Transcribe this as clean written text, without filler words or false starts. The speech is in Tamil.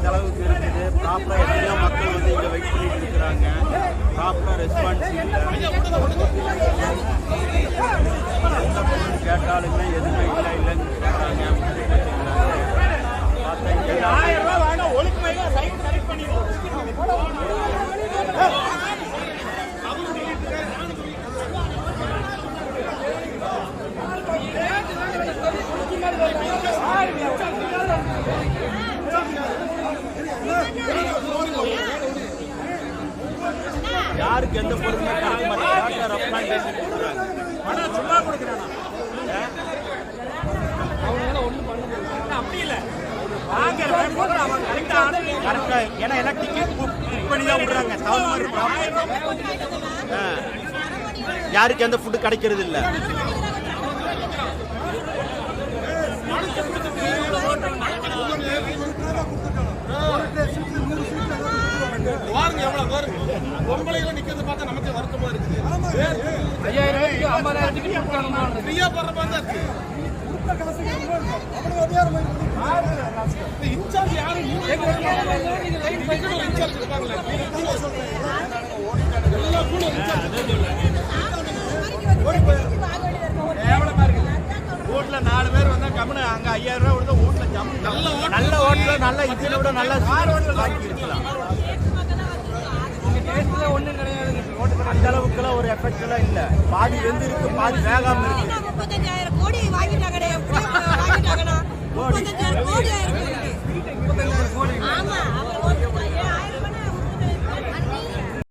செலவுக்கு இருக்குது. ப்ராப்பரா எத்தனையோ மக்கள் வந்து இங்க வெயிட் பண்ணிட்டு இருக்கிறாங்க. ப்ராப்பரா ரெஸ்பான்ஸ் இல்லை. கேட்டாலுமே எதுவுமே இல்லை இல்லைன்னு சொல்றாங்க. யாருக்கு எந்த பொருளுமே கிடைக்க மாட்டேங்குது. சும்மா கொடுக்குறானா அப்படி இல்லை. ஏன்னா எல்லாம் டிக்கெட் புக் பண்ணி தான் விடுறாங்க. யாருக்கு எந்த ஃபுட்டு கிடைக்கிறது இல்லை. வாருங்க எவ்வளவு வரும். பொம்பளைகளை நிக்கிறது பார்த்தா நமக்கு வருத்தமா இருக்குது. 5000 50,000 ஃப்ரீயா போற மாதிரி தான் இருக்கு. இன்சார்ஜ் யாரு? இன்சார்ஜ் இருப்பாங்களே. எல்லாம் கூட வீட்டுல 4 பேர் வந்தா கம்முனு அங்க 5000 ரூபாய் கொடுத்தா வீட்டுல நல்ல ஹோட்டல நல்ல இட்லி விட நல்ல வாங்கி இருக்கலாம். அந்த அளவுக்குலாம் ஒரு எஃபெக்ட் எல்லாம் இல்ல. பாதி வெந்து இருக்கு, பாதி வேகாம இருக்கு. 35,000 கோடி வாங்கிட்டாங்கடே. 35,000 கோடி ஆயிருக்கு. ஆமா.